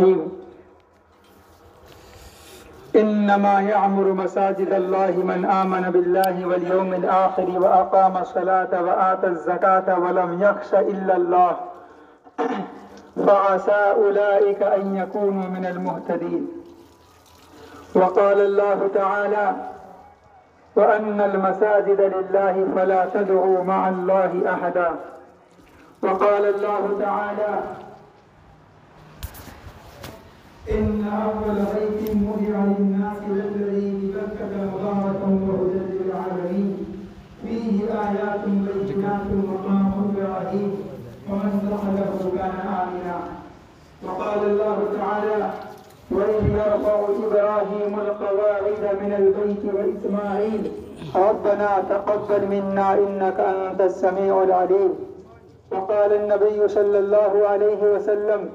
الرحيم إنما يعمر مساجد الله من آمن بالله واليوم الآخر وأقام الصلاة وآتى الزكاة ولم يخش إلا الله فعسى أولئك أن يكونوا من المهتدين. وقال الله تعالى وأن المساجد لله فلا تدعوا مع الله أحدا. وقال الله تعالى إن أول بيت وضع للناس الذي ببكة مباركا وهدى للعالمين فيه آيات بينات مقام إبراهيم ومن دخله كان آمنا. وقال الله تعالى وإذ يرفع إبراهيم القواعد من البيت وإسماعيل ربنا تقبل منا إنك أنت السميع العليم. وقال النبي صلى الله عليه وسلم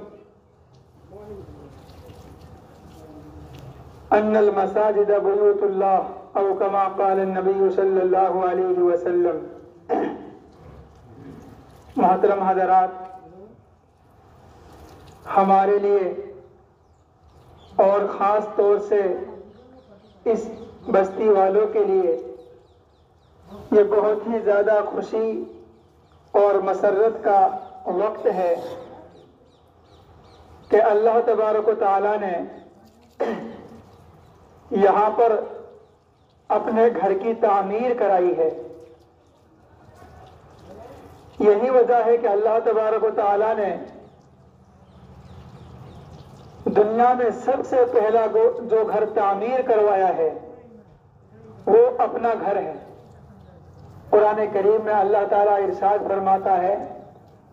أن المساجد بيوت الله أو كما قال النبي صلی اللہ علیہ وسلم. محترم حضرات، ہمارے لیے اور خاص طور سے اس بستی والوں کے لیے یہ بہت ہی زیادہ خوشی اور مسرت کا وقت ہے کہ اللہ تبارک و تعالیٰ نے یہاں پر اپنے گھر کی تعمیر کرائی ہے. یہی وجہ ہے کہ اللہ تبارک و تعالیٰ نے دنیا میں سب سے پہلا جو گھر تعمیر کروایا ہے وہ اپنا گھر ہے. قرآن کریم میں اللہ تعالیٰ ارشاد فرماتا ہے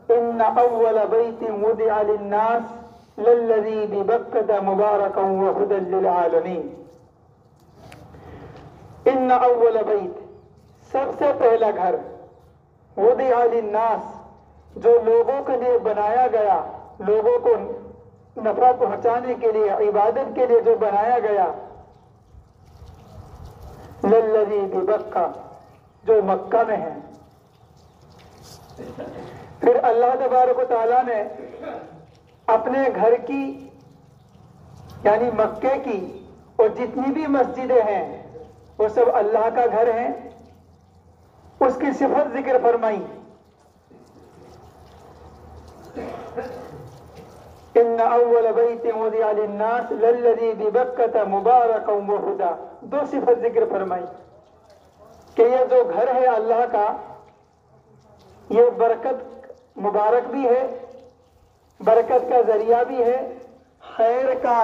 ان اول بیت وضع للناس للذی ببکۃ مبارکا وہدی للعالمین. ان اول بیت، سب سے پہلا گھر، وضع للناس، جو لوگوں کے لیے بنایا گیا، لوگوں کو نفع پہنچانے کے لیے، عبادت کے لیے جو بنایا گیا، للذی ببکہ، جو مکہ میں ہے. پھر اللہ تبارک و تعالیٰ نے اپنے گھر کی یعنی مکے کی اور جتنی بھی مسجدیں ہیں وہ سب اللہ کا گھر ہیں، اس کی صفت ذکر فرمائی. ان اول بیت وضع للناس للذی ببکۃ مبارکا وہدی، دو صفت ذکر فرمائی کہ یہ جو گھر ہے اللہ کا، یہ برکت مبارک بھی ہے، برکت کا ذریعہ بھی ہے، خیر کا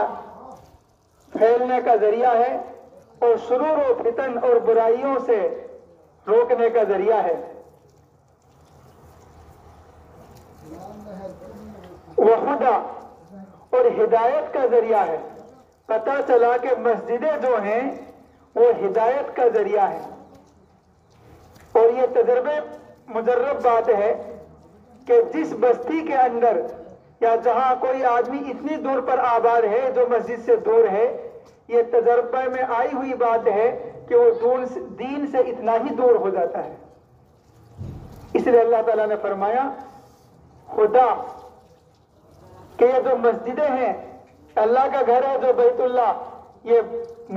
پھیلنے کا ذریعہ ہے، اور شرور و فتن اور برائیوں سے روکنے کا ذریعہ ہے. وہدی، اور ہدایت کا ذریعہ ہے. پتہ چلا کہ مسجدیں جو ہیں وہ ہدایت کا ذریعہ ہے. اور یہ تجربے مجرب بات ہے کہ جس بستی کے اندر یا جہاں کوئی آدمی اتنی دور پر آباد ہے جو مسجد سے دور ہے، یہ تجربہ میں آئی ہوئی بات ہے کہ وہ دین سے اتنا ہی دور ہو جاتا ہے. اس لیے اللہ تعالیٰ نے فرمایا خدا کہ یہ جو مسجدیں ہیں، اللہ کا گھر ہے جو بیت اللہ، یہ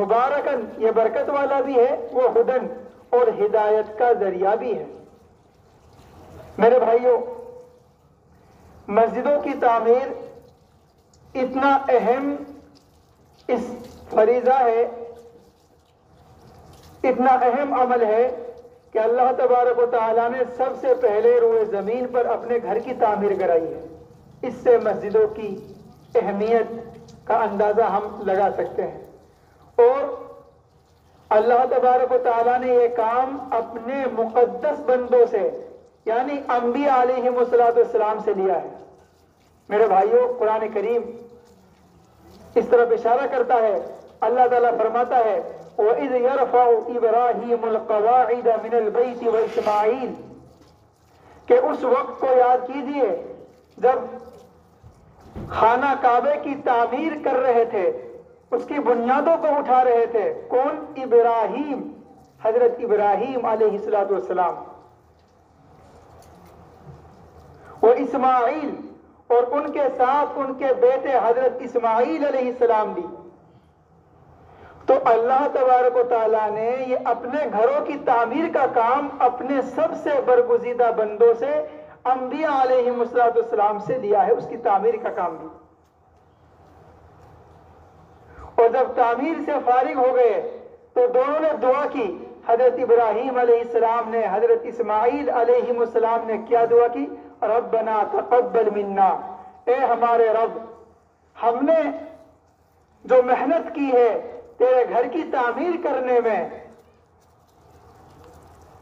مبارکن، یہ برکت والا بھی ہے، وہ ہدن، اور ہدایت کا ذریعہ بھی ہے. میرے بھائیوں، مسجدوں کی تعمیر اتنا اہم اس فریضہ ہے، اتنا اہم عمل ہے کہ اللہ تبارک و تعالیٰ نے سب سے پہلے روئے زمین پر اپنے گھر کی تعمیر کرائی ہے. اس سے مسجدوں کی اہمیت کا اندازہ ہم لگا سکتے ہیں. اور اللہ تبارک و تعالیٰ نے یہ کام اپنے مقدس بندوں سے یعنی انبیاء علیہم السلام سے لیا ہے. میرے بھائیوں، قرآن کریم اس طرف اشارہ کرتا ہے. اللہ تعالیٰ فرماتا ہے وَإِذْ يَرْفَعُ إِبْرَاهِيمُ الْقَوَاعِدَ مِنَ الْبَيْتِ وَإِسْمَاعِيلَ، کہ اس وقت کو یاد کیجئے جب خانہ کعبے کی تعمیر کر رہے تھے، اس کی بنیادوں کو اٹھا رہے تھے. کون؟ ابراہیم، حضرت ابراہیم علیہ السلام. وہ اسماعیل، اور ان کے ساتھ ان کے بیٹے حضرت اسماعیل علیہ السلام بھی. تو اللہ تبارک و تعالیٰ نے یہ اپنے گھروں کی تعمیر کا کام اپنے سب سے برگزیدہ بندوں سے انبیاء علیہم السلام سے لیا ہے، اس کی تعمیر کا کام بھی. اور جب تعمیر سے فارغ ہو گئے تو دونوں نے دعا کی. حضرت ابراہیم علیہ السلام نے، حضرت اسماعیل علیہ السلام نے کیا دعا کی؟ ربنا تقبل منا، اے ہمارے رب، ہم نے جو محنت کی ہے تیرے گھر کی تعمیر کرنے میں،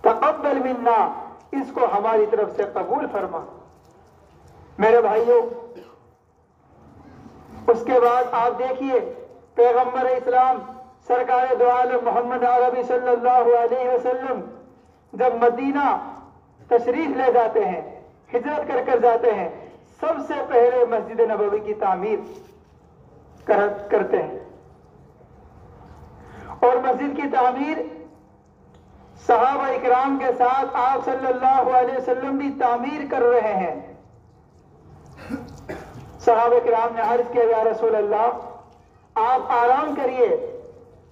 تقبل منا، اس کو ہماری طرف سے قبول فرما. میرے بھائیوں، اس کے بعد آپ دیکھیے پیغمبر اسلام سرکار دو عالم محمد عربی صلی اللہ علیہ وسلم جب مدینہ تشریف لے جاتے ہیں، ہجرت کر کر جاتے ہیں، سب سے پہلے مسجد نبوی کی تعمیر کرتے ہیں. اور مسجد کی تعمیر صحابہ اکرام کے ساتھ آپ صلی اللہ علیہ وسلم بھی تعمیر کر رہے ہیں. صحابہ اکرام نے عرض کیا، یا رسول اللہ آپ آرام کریے،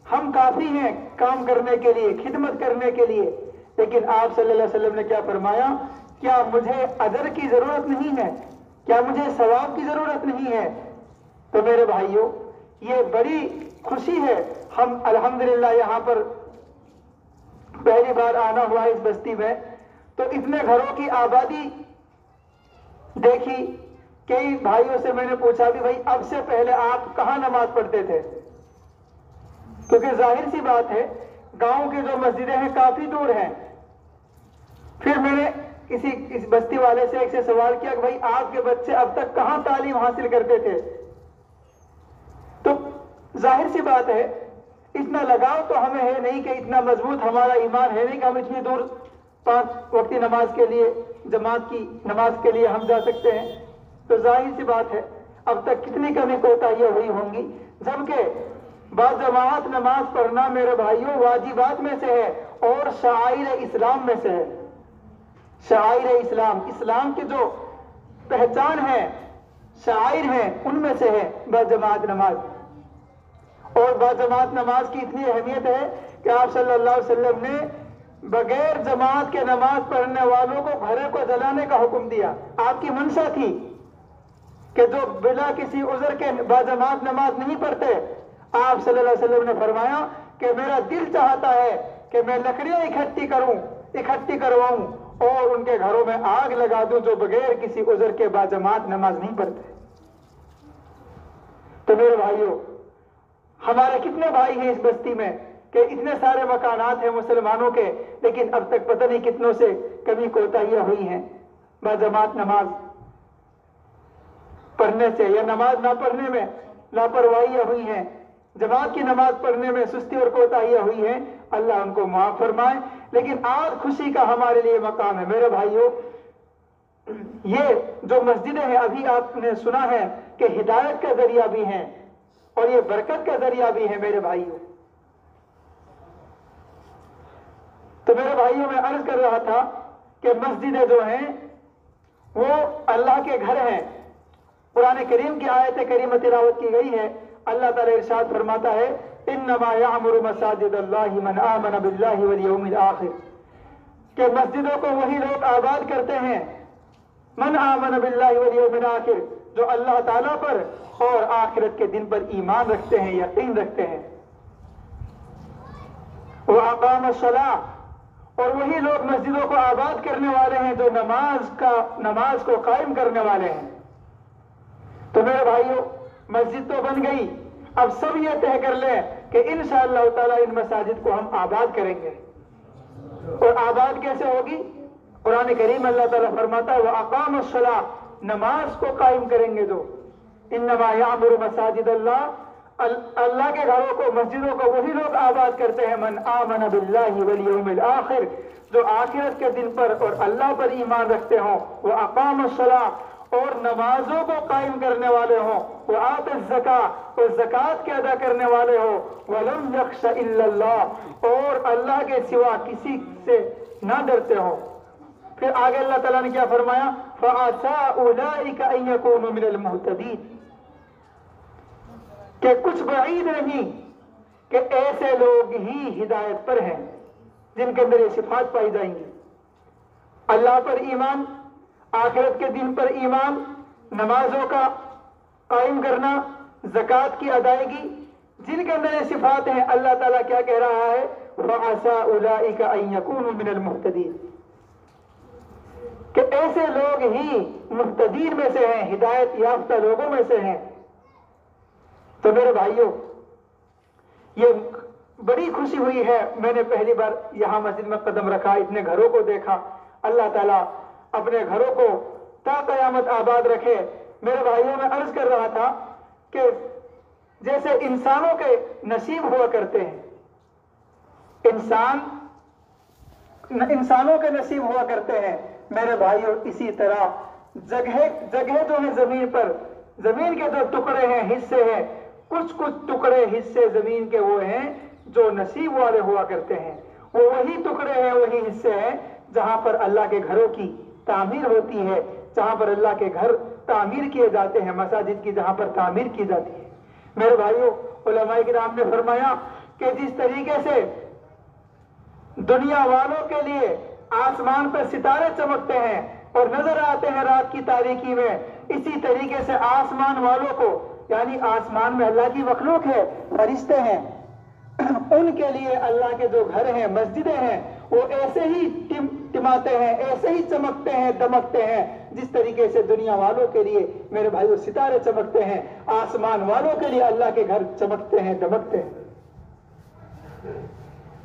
ہم کافی ہیں کام کرنے کے لیے، خدمت کرنے کے لیے. لیکن آپ صلی اللہ علیہ وسلم نے کیا فرمایا؟ کیا مجھے اجر کی ضرورت نہیں ہے؟ کیا مجھے ثواب کی ضرورت نہیں ہے؟ تو میرے بھائیوں، یہ بڑی خوشی ہے. ہم الحمدللہ یہاں پر پہلی بار آنا ہوا اس بستی میں، تو اتنے گھروں کی آبادی دیکھی. کئی بھائیوں سے میں نے پوچھا بھی بھائی اب سے پہلے آپ کہاں نماز پڑھتے تھے؟ کیونکہ ظاہر سی بات ہے گاؤں کی جو مسجدیں ہیں کافی دور ہیں. پھر میں نے اس بستی والے سے ایک سے سوال کیا کہ بھائی آپ کے بچے اب تک کہاں تعلیم حاصل کرتے تھے؟ تو ظاہر سی بات ہے اتنا لگاؤ تو ہمیں ہے نہیں، کہ اتنا مضبوط ہمارا ایمان ہے نہیں کہ ہم اتنی دور 5 وقتی نماز کے لیے، جماعت کی نماز کے لیے ہم جا سکتے ہیں. تو ظاہر سی بات ہے اب تک کتنی کمی کوتاہیاں ہوئی ہوں گی. جبکہ باجماعت نماز پڑھنا میرے بھائیوں واجبات میں سے ہے اور شعائر اسلام میں سے ہے. شعائر اسلام، اسلام کی جو پہچان ہے، شعائر ہیں، ان میں سے ہے باجماعت نماز. اور باجماعت نماز کی اتنی اہمیت ہے کہ آپ صلی اللہ علیہ وسلم نے بغیر جماعت کے نماز پڑھنے والوں کو گھرے کو جلانے کا حکم دیا. آپ کی منشا تھی کہ جو بلا کسی عذر کے باجماعت نماز نہیں پڑھتے، آپ صلی اللہ علیہ وسلم نے فرمایا کہ میرا دل چاہتا ہے کہ میں لکڑیاں اکٹھی کرواؤں اور ان کے گھروں میں آگ لگا دوں جو بغیر کسی عذر کے باجماعت نماز نہیں پڑھتے. تو میرے بھائیوں، ہمارے کتنے بھائی ہیں اس بستی میں کہ اتنے سارے مکانات ہیں مسلمانوں کے، لیکن اب تک پتہ نہیں کتنوں سے کمی کوتاہیاں ہوئی ہیں باجماعت نماز پڑھنے سے، یا نماز نہ پڑھنے میں لاپرواہیاں ہوئی ہیں، جماعت کی نماز پڑھنے میں سستی اور کوتاہیاں ہوئی ہیں. اللہ ان کو معاف فرمائے. لیکن آج خوشی کا ہمارے لیے مقام ہے. میرے بھائیوں، یہ جو مسجدیں ہیں ابھی آپ نے سنا ہے کہ ہدایت کا ذریعہ بھی ہیں اور یہ برکت کا ذریعہ بھی ہے. میرے بھائیوں، تو میرے بھائیوں میں عرض کر رہا تھا کہ مسجدیں جو ہیں وہ اللہ کے گھر ہیں. قرآن کریم کی آیت کریمہ تلاوت کی گئی ہے. اللہ تعالیٰ ارشاد فرماتا ہے انما یعمر مساجد اللہ من آمن باللہ والیوم الآخر، کہ مسجدوں کو وہی لوگ آباد کرتے ہیں من آمن باللہ والیوم الآخر، جو اللہ تعالیٰ پر اور آخرت کے دن پر ایمان رکھتے ہیں، یقین رکھتے ہیں. وَأَقَامَ الصَّلَاةَ، اور وہی لوگ مسجدوں کو آباد کرنے والے ہیں جو نماز کو قائم کرنے والے ہیں. تو میرے بھائیوں، مسجد تو بن گئی، اب سب یہ طے کر لیں کہ انشاءاللہ تعالیٰ ان مساجد کو ہم آباد کریں گے. اور آباد کیسے ہوگی؟ قرآن کریم اللہ تعالیٰ فرماتا ہے وَأَقَامَ الصَّلَاةَ، نماز کو قائم کریں گے جو. انما یعمر مساجد اللہ، اللہ کے گھروں کو، مسجدوں کو وہی لوگ آباد کرتے ہیں من آمن باللہ والیوم الآخر، جو آخرت کے دن پر اور اللہ پر ایمان رکھتے ہوں. وَأَقَامَ الصَّلَاةَ، اور نمازوں کو قائم کرنے والے ہوں. وَآتَ الزَّكَاةَ، اور زکوٰۃ کے ادا کرنے والے ہوں. وَلَمْ يَخْشَ إِلَّا اللَّهَ، اور اللہ کے سوا کسی سے نہ ڈرتے ہوں. پھر آگے اللہ تعالیٰ نے کیا فرمایا؟ فَعَسَىٰ أُولَٰئِكَ أَن يَكُونُوا مِنَ الْمُهْتَدِينَ، کہ کچھ بعید نہیں کہ ایسے لوگ ہی ہدایت پر ہیں جن کے اندر یہ صفات پائی جائیں گی: اللہ پر ایمان، آخرت کے دن پر ایمان، نمازوں کا قائم کرنا، زکوٰۃ کی ادائیگی، جن کے اندر یہ صفات ہیں۔ اللہ تعالیٰ کیا کہہ رہا ہے؟ وَعَسَىٰ أُولَٰئِكَ أَن يَكُونُوا مِنَ الْمُهْتَدِينَ، کہ ایسے لوگ ہی مہتدین میں سے ہیں، ہدایت یافتہ لوگوں میں سے ہیں۔ تو میرے بھائیوں، یہ بڑی خوشی ہوئی ہے، میں نے پہلی بار یہاں مسجد میں قدم رکھا، اتنے گھروں کو دیکھا۔ اللہ تعالیٰ اپنے گھروں کو تا قیامت آباد رکھے۔ میرے بھائیوں، میں عرض کر رہا تھا کہ جیسے انسانوں کے نصیب ہوا کرتے ہیں، انسانوں کے نصیب ہوا کرتے ہیں، میرے بھائیوں اسی طرح جگہ جو ہے زمین پر، زمین کے جو ٹکڑے ہیں، حصے ہیں، کچھ ٹکڑے حصے زمین کے وہ ہیں جو نصیب والے ہوا کرتے ہیں۔ وہ وہی ٹکڑے ہیں، وہی حصے ہیں جہاں پر اللہ کے گھروں کی تعمیر ہوتی ہے، جہاں پر اللہ کے گھر تعمیر کیے جاتے ہیں، مساجد کی جہاں پر تعمیر کی جاتی ہے۔ میرے بھائیوں، علماء کرام نے فرمایا کہ جس طریقے سے دنیا والوں کے لیے آسمان پر ستارے چمکتے ہیں اور نظر آتے ہیں رات کی تاریکی میں، اسی طریقے سے آسمان والوں کو، یعنی آسمان میں اللہ کی مخلوق ہے، فرشتے ہیں، ان کے لیے اللہ کے جو گھر ہیں، مسجدیں ہیں، وہ ایسے ہی ٹماتے ہیں، ایسے ہی چمکتے ہیں، دمکتے ہیں، جس طریقے سے دنیا والوں کے لیے میرے بھائیوں ستارے چمکتے ہیں، آسمان والوں کے لیے اللہ کے گھر چمکتے ہیں، دمکتے ہیں۔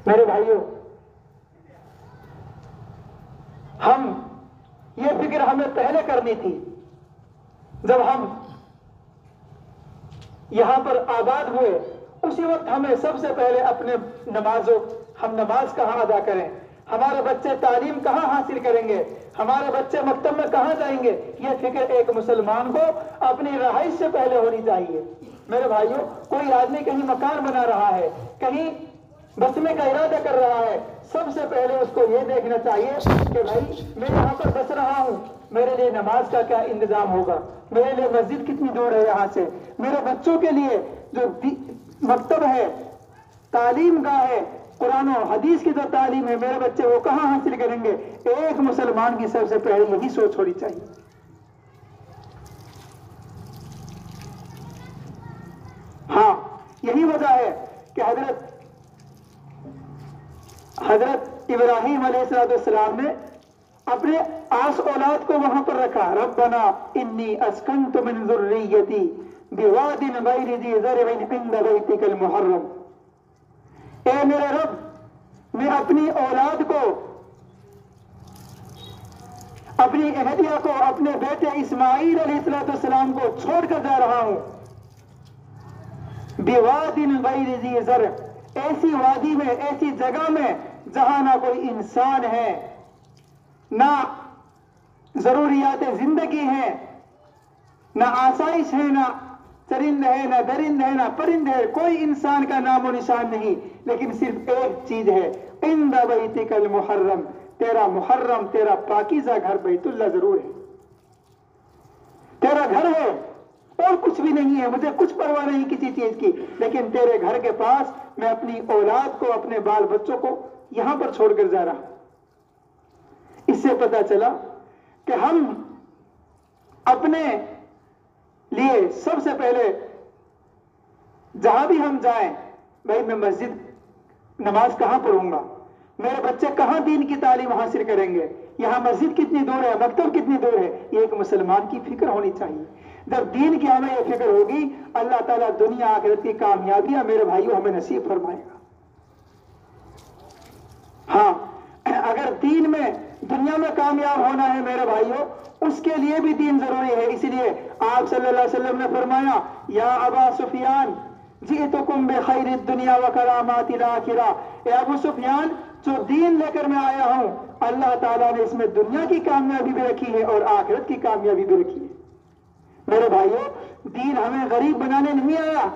میرے بھائیوں، یہ فکر ہمیں پہلے کرنی تھی جب ہم یہاں پر آباد ہوئے۔ اسی وقت ہمیں سب سے پہلے اپنے ہم نماز کہاں ادا کریں، ہمارے بچے تعلیم کہاں حاصل کریں گے، ہمارے بچے مکتب میں کہاں جائیں گے، یہ فکر ایک مسلمان کو اپنی رہائش سے پہلے ہونی چاہیے۔ میرے بھائیوں، کوئی آدمی کہیں مکان بنا رہا ہے، کہیں بسنے کا ارادہ کر رہا ہے، سب سے پہلے اس کو یہ دیکھنا چاہیے کہ بھائی میں یہاں پر بس رہا ہوں، میرے لیے نماز کا کیا انتظام ہوگا، میرے لیے مسجد کتنی دور ہے یہاں سے، میرے بچوں کے لیے جو مکتب ہے، تعلیم گاہ ہے، قرآن و حدیث کی جو تعلیم ہے، میرے بچے وہ کہاں حاصل کریں گے۔ ایک مسلمان کی سب سے پہلے یہی سوچ ہونی چاہیے۔ ہاں، یہی وجہ ہے کہ حضرت ابراہیم علیہ السلام نے اپنے آس اولاد کو وہاں پر رکھا۔ ربنا انی اسکنت من ذریتی بواد غیر ذی زرع عند بیتک المحرم، اے میرے رب، میں اپنی اولاد کو، اپنی اہلیہ کو، اپنے بیٹے اسماعیل علیہ السلام کو چھوڑ کر جا رہا ہوں بواد غیر ذی زرع، ایسی وادی میں، ایسی جگہ میں جہاں نہ کوئی انسان ہے، نہ ضروریات زندگی ہیں، نہ آسائش ہے، نہ چرند ہے، نہ درند ہے، نہ پرند ہے، کوئی انسان کا نام و نشان نہیں، لیکن صرف ایک چیز ہے، عند بیتک المحرم، تیرا محرم، تیرا پاکیزہ گھر بیت اللہ ضرور ہے، تیرا گھر ہے، اور کچھ بھی نہیں ہے، مجھے کچھ پرواہ نہیں کسی چیز کی، لیکن تیرے گھر کے پاس میں اپنی اولاد کو، اپنے بال بچوں کو یہاں پر چھوڑ کر جا رہا ہوں۔ اس سے پتا چلا کہ ہم اپنے لیے سب سے پہلے جہاں بھی ہم جائیں، بھائی میں مسجد نماز کہاں پڑھوں گا، میرے بچے کہاں دین کی تعلیم حاصل کریں گے، یہاں مسجد کتنی دور ہے، مکتب کتنی دور ہے، یہ ایک مسلمان کی فکر ہونی چاہیے۔ جب دین کی ہمیں یہ فکر ہوگی، اللہ تعالیٰ دنیا آخرت کی کامیابیاں میرے بھائیوں ہمیں نصیب فرمائے گا۔ ہاں، اگر دین میں، دنیا میں کامیاب ہونا ہے میرے بھائیوں، اس کے لیے بھی دین ضروری ہے۔ اس لیے آپ صلی اللہ علیہ وسلم نے فرمایا، یا ابا سفیان جئتکم بخیر الدنیا وکرامات الاخرہ، اے ابو سفیان، جو دین لے کر میں آیا ہوں، اللہ تعالیٰ نے اس میں دنیا کی کامیابی بھی رکھی ہے اور آخرت کی کامیابی بھی رکھی ہے۔ میرے بھائیوں، دین ہمیں غریب بنانے نہیں آیا،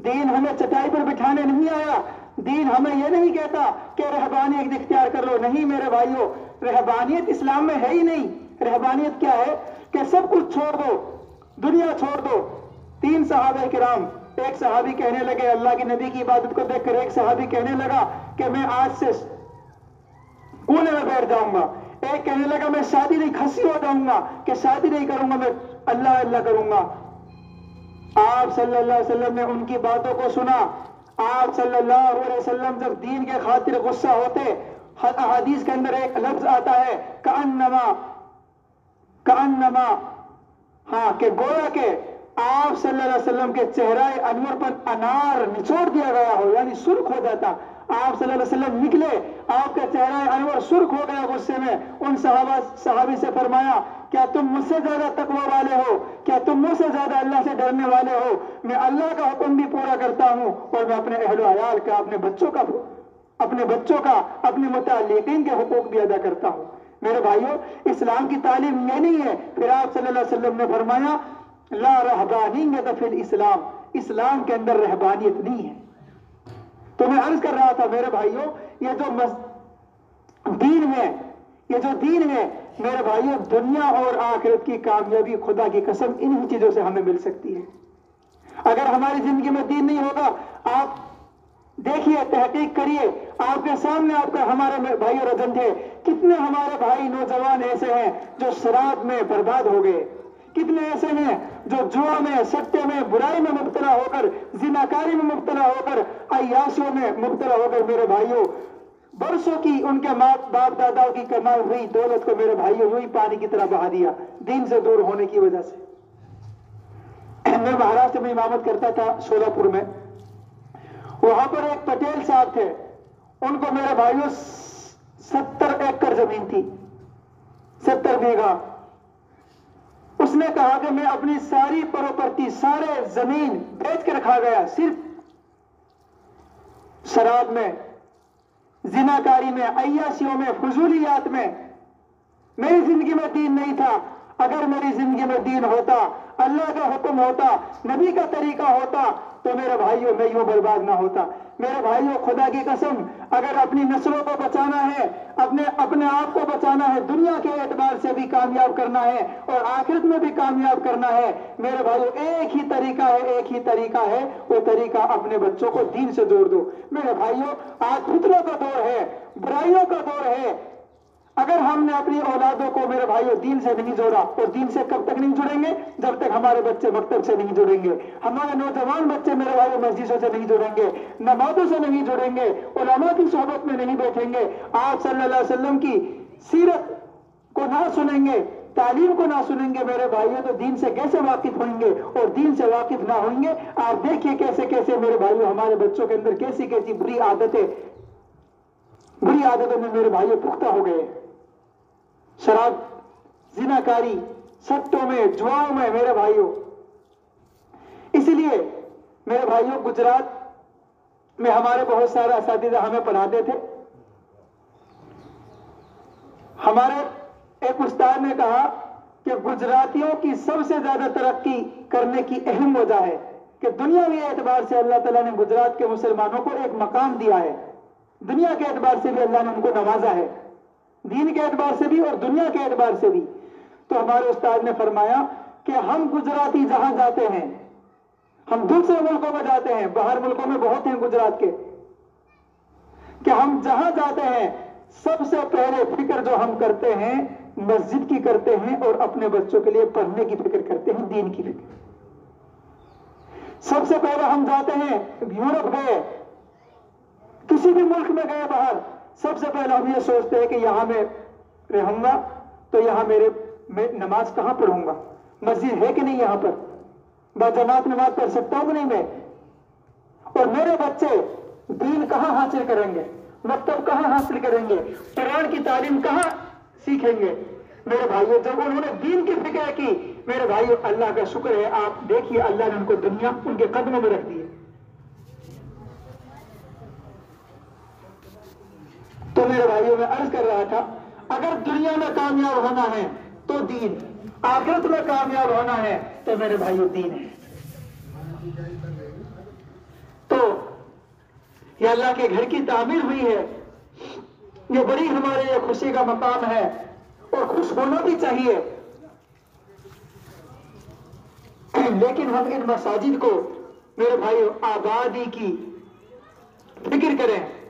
دین ہمیں چٹائی پر بٹھانے نہیں آیا، دین ہمیں یہ نہیں کہتا کہ رہبانیت اختیار کر لو، نہیں میرے بھائیوں، رہبانیت اسلام میں ہے ہی نہیں۔ رہبانیت کیا ہے کہ سب کچھ چھوڑ دو، دنیا چھوڑ دو۔ 3 صحابہ کرام، ایک صحابی کہنے لگے اللہ کے نبی کی عبادت کو دیکھ کر، ایک صحابی کہنے لگا کہ میں آج سے کونے میں بیٹھ جاؤں گا، ایک کہنے لگا میں شادی نہیں، کھسی ہو جاؤں گا کہ شادی نہیں کروں گا، میں اللہ اللہ کروں گا۔ آپ صلی اللہ علیہ وسلم نے ان کی باتوں کو سنا۔ آپ صلی اللہ علیہ وسلم جب دین کے خاطر غصہ ہوتے، حدیث کے اندر ایک لفظ آتا ہے کأنما کہ گویا کہ آپ صلی اللہ علیہ وسلم کے چہرہ انور پر انار نچوڑ دیا گیا ہو، یعنی سرخ ہو جاتا۔ آپ صلی اللہ علیہ وسلم نکلے، آپ کا چہرہ انور سرخ ہو گیا غصے میں۔ ان صحابی سے فرمایا کیا تم مجھ سے زیادہ تقوی والے ہو؟ کیا تم مجھ سے زیادہ اللہ سے ڈرنے والے ہو؟ میں اللہ کا حکم بھی پورا کرتا ہوں اور میں اپنے اہل و عیال کا، اپنے بچوں کا، اپنے متعلقین کے حقوق بھی ادا کرتا ہوں۔ میرے بھائیوں، اسلام کی تعلیم یہ نہیں ہے۔ پھر آپ صلی اللہ علیہ وسلم نے فرمایا لا رہبانیت فی الاسلام، اسلام کے اندر رہبانیت نہیں ہے۔ تو میں عرض کر رہا تھا میرے بھائیوں، یہ جو دین ہے میرے بھائیوں، دنیا اور آخرت کی کامیابی خدا کی قسم انہی چیزوں سے ہمیں مل سکتی ہے۔ اگر ہماری زندگی میں دین نہیں ہوگا، آپ دیکھیے، تحقیق کریے، آپ کے سامنے آپ کا ہمارے بھائی رجن تھے، کتنے ہمارے بھائی نوجوان ایسے ہیں جو شراب میں برباد ہو گئے، کتنے ایسے ہیں جو جوا میں، سٹے میں، برائی میں مبتلا ہو کر، زناکاری میں مبتلا ہو کر، عیاشیوں میں مبتلا ہو کر میرے بھائیوں برسوں کی ان کے باپ داداؤں کی کمائی ہوئی دولت کو میرے بھائیوں وہی پانی کی طرح بہا دیا، دین سے دور ہونے کی وجہ سے۔ میں مہاراشٹر میں امامت کرتا تھا، شولاپور میں، وہاں پر ایک پٹیل صاحب تھے، ان کو میرے بھائیوں 70 ایکڑ زمین تھی، 70 بیگھہ۔ اس نے کہا کہ میں اپنی ساری پراپرٹی، سارے زمین بیچ کے رکھا گیا، صرف شراب میں، زناکاری میں، عیاشیوں میں، فضولیات میں۔ میری زندگی میں دین نہیں تھا۔ اگر میری زندگی میں دین ہوتا، اللہ کا حکم ہوتا، نبی کا طریقہ ہوتا، تو میرے بھائیوں میں یوں برباد نہ ہوتا۔ میرے بھائیوں، خدا کی قسم، اگر اپنی نسلوں کو بچانا ہے، اپنے آپ کو بچانا ہے، دنیا کے اعتبار سے بھی کامیاب کرنا ہے اور آخرت میں بھی کامیاب کرنا ہے، میرے بھائیوں ایک ہی طریقہ ہے، وہ طریقہ اپنے بچوں کو دین سے جوڑ دو۔ میرے بھائیوں، آج فتنوں کا دور ہے، برائیوں کا دور ہے۔ اگر ہم نے اپنی اولادوں کو میرے بھائیوں دین سے نہیں جوڑا، اور دین سے کب تک نہیں جڑیں گے؟ جب تک ہمارے بچے مکتب سے نہیں جڑیں گے، ہمارے نوجوان بچے میرے بھائیوں مسجدوں سے نہیں جڑیں گے، نمازوں سے نہیں جڑیں گے، علماء کی صحبت میں نہیں بیٹھیں گے، آپ صلی اللہ علیہ وسلم کی سیرت کو نہ سنیں گے، تعلیم کو نہ سنیں گے، میرے بھائیوں تو دین سے کیسے واقف ہوئیں گے؟ اور دین سے واقف نہ ہوئیں گے، آپ دیکھیے کیسے کیسے میرے بھائیوں ہمارے بچوں کے اندر کیسی کیسی بری عادتوں میں میرے بھائیوں پختہ ہو گئے۔ شراب، زناکاری، سٹوں میں، جواؤں میں میرے بھائیوں۔ اسی لیے میرے بھائیوں، گجرات میں ہمارے بہت سارے اساتذہ ہمیں پڑھاتے تھے۔ ہمارے ایک استاد نے کہا کہ گجراتیوں کی سب سے زیادہ ترقی کرنے کی اہم وجہ ہے کہ دنیاوی اعتبار سے اللہ تعالیٰ نے گجرات کے مسلمانوں کو ایک مقام دیا ہے، دنیا کے اعتبار سے بھی اللہ نے ان کو نوازا ہے، دین کے اعتبار سے بھی اور دنیا کے اعتبار سے بھی۔ تو ہمارے استاد نے فرمایا کہ ہم گجراتی جہاں جاتے ہیں، ہم دوسرے ملکوں میں جاتے ہیں، باہر ملکوں میں بہت ہیں گجرات کے، کہ ہم جہاں جاتے ہیں سب سے پہلے فکر جو ہم کرتے ہیں مسجد کی کرتے ہیں اور اپنے بچوں کے لیے پڑھنے کی فکر کرتے ہیں، دین کی فکر۔ سب سے پہلے ہم جاتے ہیں، یورپ گئے، کسی بھی ملک میں گئے باہر، سب سے پہلے ہم یہ سوچتے ہیں کہ یہاں میں رہوں گا تو یہاں میں نماز کہاں پڑھوں گا، مسجد ہے کہ نہیں یہاں پر، باجماعت نماز پڑھ سکتا ہوں کہ نہیں میں، اور میرے بچے دین کہاں حاصل کریں گے، مکتب کہاں حاصل کریں گے، قرآن کی تعلیم کہاں سیکھیں گے۔ میرے بھائیوں، جب انہوں نے دین کی فکر کی، میرے بھائیوں اللہ کا شکر ہے، آپ دیکھیے اللہ نے ان کو دنیا ان کے قدموں میں رکھ دی ہے۔ تو میرے بھائیوں میں عرض کر رہا تھا، اگر دنیا میں کامیاب ہونا ہے تو دین، آخرت میں کامیاب ہونا ہے تو میرے بھائیوں دین ہے۔ تو یہ اللہ کے گھر کی تعمیر ہوئی ہے، یہ بڑی ہمارے لیے خوشی کا مقام ہے اور خوش ہونا بھی چاہیے۔ لیکن ہم ان مساجد کو میرے بھائیو آبادی کی فکر کریں۔